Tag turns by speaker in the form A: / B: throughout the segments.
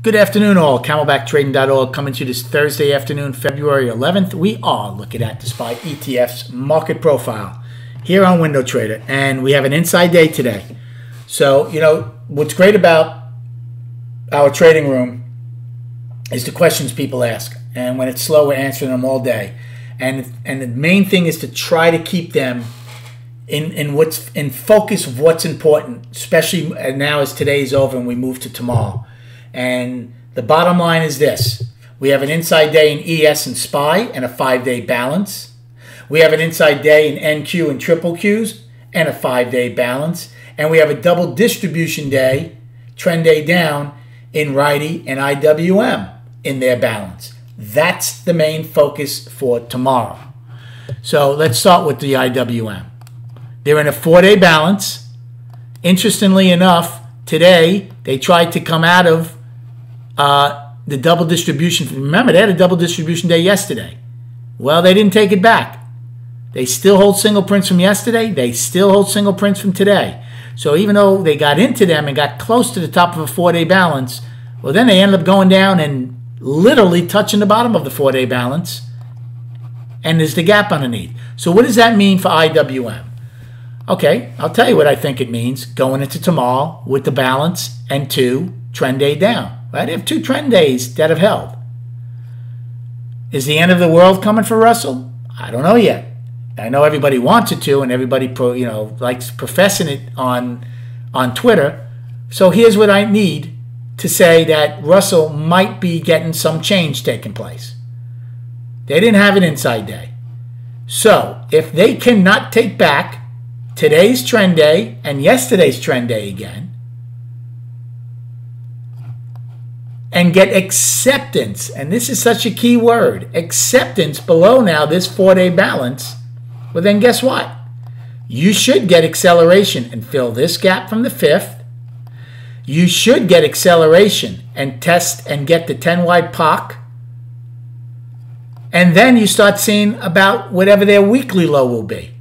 A: Good afternoon all. CamelbackTrading.org coming to you this Thursday afternoon, February 11th. We are looking at the SPY ETF's market profile here on Window Trader, and we have an inside day today. So, what's great about our trading room is the questions people ask, and when it's slow, we're answering them all day. And the main thing is to try to keep them in focus of what's important, especially now as today's over and we move to tomorrow. And the bottom line is this. We have an inside day in ES and SPY and a 5-day balance. We have an inside day in NQ and triple Qs and a 5-day balance. And we have a double distribution day, trend day down, in RIDE and IWM in their balance. That's the main focus for tomorrow. So let's start with the IWM. They're in a 4-day balance. Interestingly enough, today they tried to come out of the double distribution. Remember, they had a double distribution day yesterday. Well, they didn't take it back. They still hold single prints from yesterday. They still hold single prints from today. So even though they got into them and got close to the top of a 4-day balance, well, then they ended up going down and literally touching the bottom of the 4-day balance. And there's the gap underneath. So what does that mean for IWM? Okay, I'll tell you what I think it means going into tomorrow with the balance and 2 trend day down. Right? They have 2 trend days that have held. Is the end of the world coming for Russell? I don't know yet. I know everybody wants it to, and everybody likes professing it on Twitter. So here's what I need to say that Russell might be getting some change taking place. They didn't have an inside day. So if they cannot take back today's trend day and yesterday's trend day again, and get acceptance, and this is such a key word, acceptance below now this 4-day balance, well then guess what? You should get acceleration and fill this gap from the 5th. You should get acceleration and test and get the 10-wide POC. And then you start seeing about whatever their weekly low will be.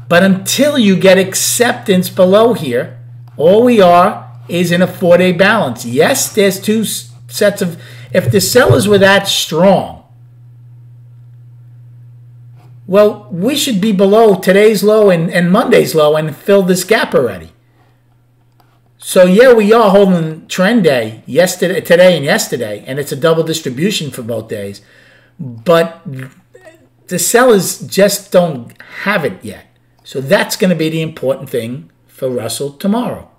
A: But until you get acceptance below here, all we are is in a 4-day balance. Yes, there's 2 sets of, if the sellers were that strong, well, we should be below today's low and Monday's low and fill this gap already. So yeah, we are holding trend day today and yesterday, and it's a double distribution for both days, but the sellers just don't have it yet. So that's going to be the important thing for Russell tomorrow.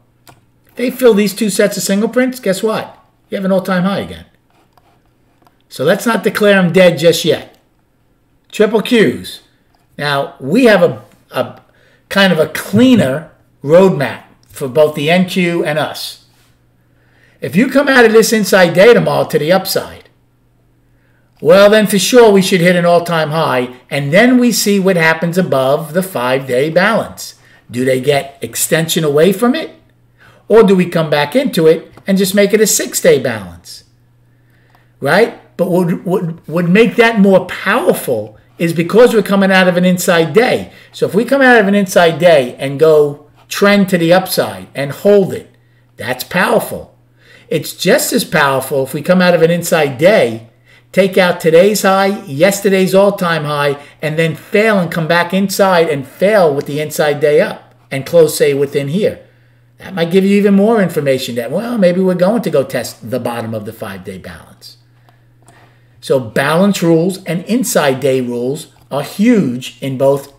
A: If they fill these 2 sets of single prints, guess what? You have an all-time high again. So let's not declare them dead just yet. Triple Qs. Now, we have a kind of a cleaner roadmap for both the NQ and us. If you come out of this inside day tomorrow to the upside, well, then for sure we should hit an all-time high, and then we see what happens above the 5-day balance. Do they get extension away from it? Or do we come back into it and just make it a 6-day balance? Right? But what would make that more powerful is because we're coming out of an inside day. So if we come out of an inside day and go trend to the upside and hold it, that's powerful. It's just as powerful if we come out of an inside day, take out today's high, yesterday's all-time high, and then fail and come back inside and fail with the inside day up and close, say, within here. That might give you even more information that, well, maybe we're going to go test the bottom of the 5-day balance. So balance rules and inside day rules are huge in both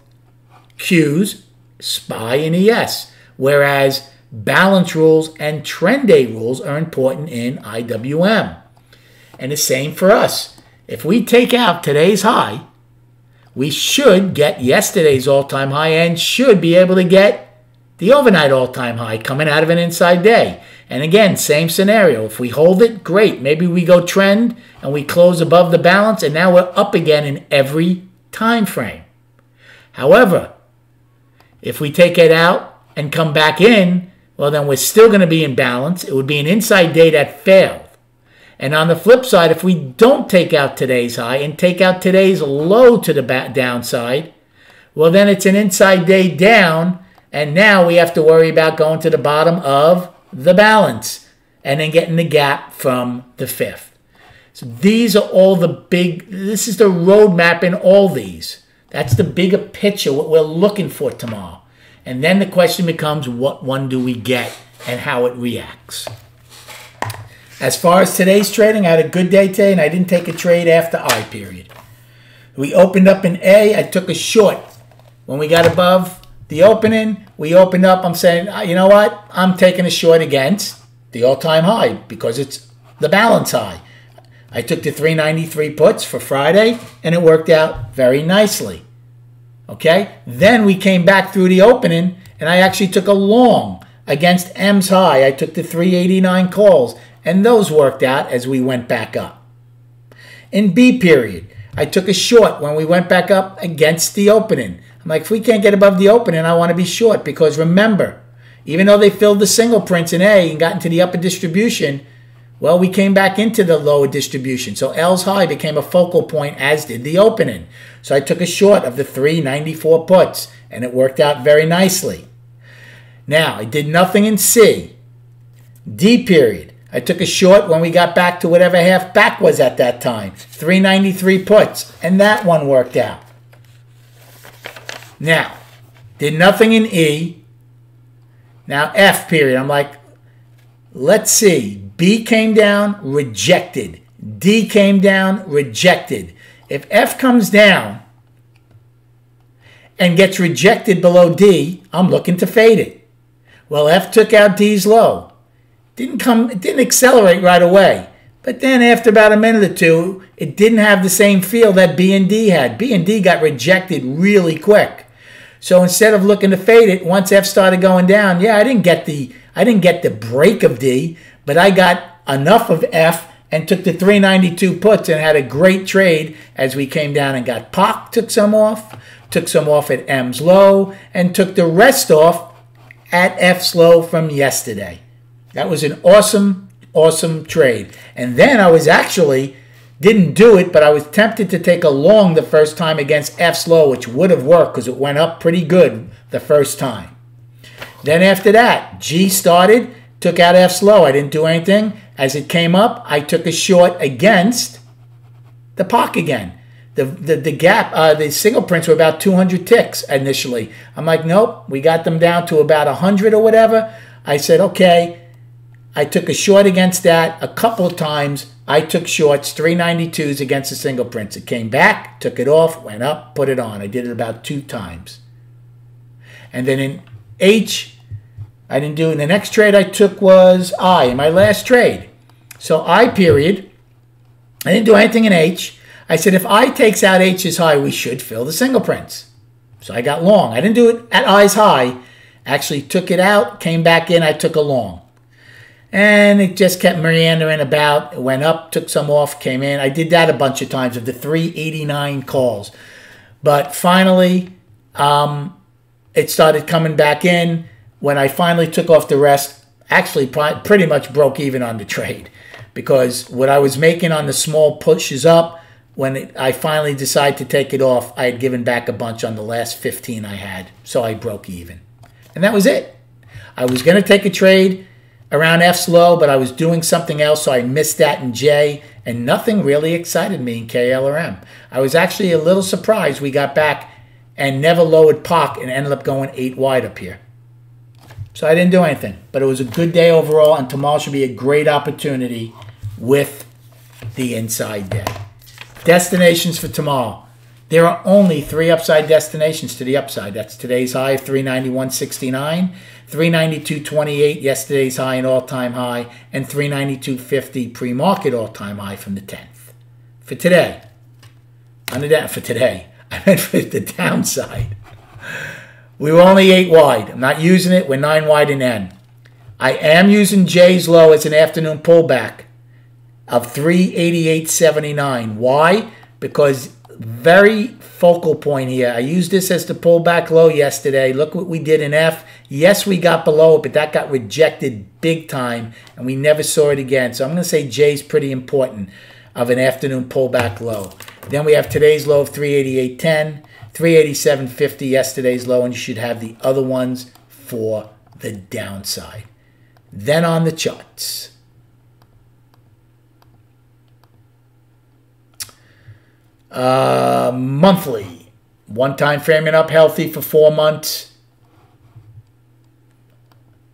A: Qs, SPY, and ES, whereas balance rules and trend day rules are important in IWM. And the same for us. If we take out today's high, we should get yesterday's all-time high and should be able to get the overnight all-time high coming out of an inside day. And again, same scenario. If we hold it, great. Maybe we go trend and we close above the balance, and now we're up again in every time frame. However, if we take it out and come back in, well, then we're still going to be in balance. It would be an inside day that failed. And on the flip side, if we don't take out today's high and take out today's low to the downside, well, then it's an inside day down. And now we have to worry about going to the bottom of the balance. and then getting the gap from the 5th. So these are all the big, this is the roadmap in all these. That's the bigger picture, what we're looking for tomorrow. And then the question becomes, what one do we get and how it reacts? As far as today's trading, I had a good day today, and I didn't take a trade after I period. We opened up in A. I took a short. When we got above the opening, we opened up. I'm saying, you know what? I'm taking a short against the all-time high because it's the balance high. I took the 393 puts for Friday, and it worked out very nicely. Okay? Then we came back through the opening, and I actually took a long against M's high. I took the 389 calls, and those worked out as we went back up. In B period, I took a short when we went back up against the opening. I'm like, if we can't get above the opening, I want to be short because remember, even though they filled the single prints in A and got into the upper distribution, well, we came back into the lower distribution. So L's high became a focal point, as did the opening. So I took a short of the 394 puts, and it worked out very nicely. Now, I did nothing in C. D period. I took a short when we got back to whatever half back was at that time. 393 puts, and that one worked out. Now, did nothing in E. Now, F period. I'm like, let's see. B came down, rejected. D came down, rejected. If F comes down and gets rejected below D, I'm looking to fade it. Well, F took out D's low. It didn't accelerate right away. But then after about a minute or two, it didn't have the same feel that B and D had. B and D got rejected really quick. So instead of looking to fade it, once F started going down, yeah, I didn't get the break of D, but I got enough of F and took the 392 puts and had a great trade as we came down and got POC, took some off at M's low, and took the rest off at F's low from yesterday. That was an awesome, awesome trade. And then I was actually, didn't do it, but I was tempted to take a long the first time against F's low, which would have worked because it went up pretty good the first time. Then after that, G started, took out F's low. I didn't do anything. As it came up, I took a short against the POC again. The gap, the single prints were about 200 ticks initially. I'm like, nope, we got them down to about 100 or whatever. I said, okay. I took a short against that a couple of times. I took shorts, 392s against the single prints. It came back, took it off, went up, put it on. I did it about 2 times. And then in H, I didn't do it. The next trade I took was I, my last trade. So I period, I didn't do anything in H. I said if I takes out H's high, we should fill the single prints. So I got long. I didn't do it at I's high. Actually took it out, came back in, I took a long. And it just kept meandering about. It went up, took some off, came in. I did that a bunch of times of the 389 calls. But finally, it started coming back in. When I finally took off the rest, actually pretty much broke even on the trade. Because what I was making on the small pushes up, when I finally decided to take it off, I had given back a bunch on the last 15 I had. So I broke even. And that was it. I was going to take a trade around F's low, but I was doing something else, so I missed that in J, and nothing really excited me in KL or M. I was actually a little surprised we got back and never lowered POC and ended up going 8 wide up here. So I didn't do anything, but it was a good day overall, and tomorrow should be a great opportunity with the inside day. Destinations for tomorrow. There are only 3 upside destinations to the upside. That's today's high of 391.69, 392.28, yesterday's high and all-time high, and 392.50 pre-market all-time high from the 10th. For today, I meant for the downside. We were only 8 wide. I'm not using it. We're 9 wide in N. I am using J's low as an afternoon pullback of 388.79. Why? Because very focal point here. I used this as the pullback low yesterday. Look what we did in F. Yes, we got below it, but that got rejected big time, and we never saw it again. So I'm going to say J's pretty important of an afternoon pullback low. Then we have today's low of 388.10, 387.50 yesterday's low, and you should have the other ones for the downside. Then on the charts. Monthly, one time framing up healthy for 4 months.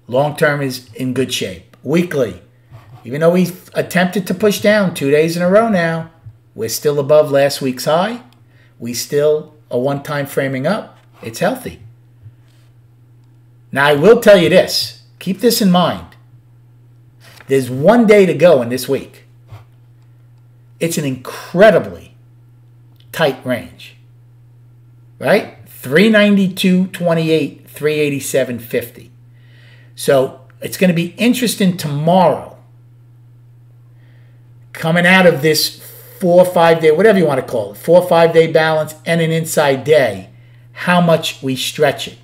A: Long term is in good shape. Weekly, even though we attempted to push down 2 days in a row now, we're still above last week's high. We still a one time framing up. It's healthy. Now I will tell you this. Keep this in mind. There's 1 day to go in this week. It's an incredibly tight range, right? 392.28, 387.50. So it's going to be interesting tomorrow, coming out of this 4 or 5 day, whatever you want to call it, 4 or 5 day balance and an inside day, how much we stretch it.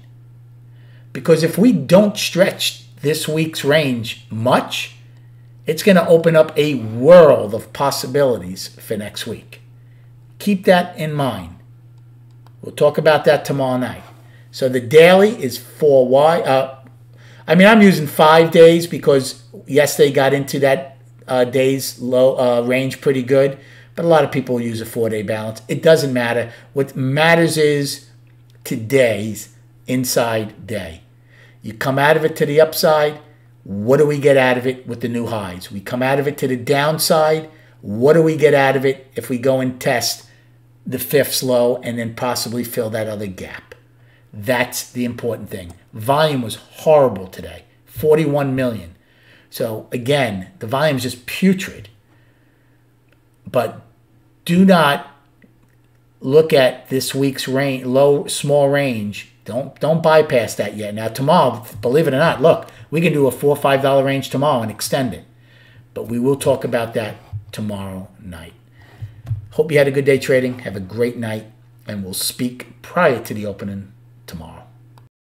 A: Because if we don't stretch this week's range much, it's going to open up a world of possibilities for next week. Keep that in mind. We'll talk about that tomorrow night. So the daily is 4Y. I'm using 5 days because yesterday got into that day's low range pretty good. But a lot of people use a 4-day balance. It doesn't matter. What matters is today's inside day. You come out of it to the upside. What do we get out of it with the new highs? We come out of it to the downside. What do we get out of it if we go and test the 5th low and then possibly fill that other gap? That's the important thing. Volume was horrible today, 41 million. So again, the volume is just putrid. But do not look at this week's range, small range. Don't bypass that yet. Now tomorrow, believe it or not, look, we can do a $4 or $5 range tomorrow and extend it. But we will talk about that tomorrow night. Hope you had a good day trading. Have a great night. And we'll speak prior to the opening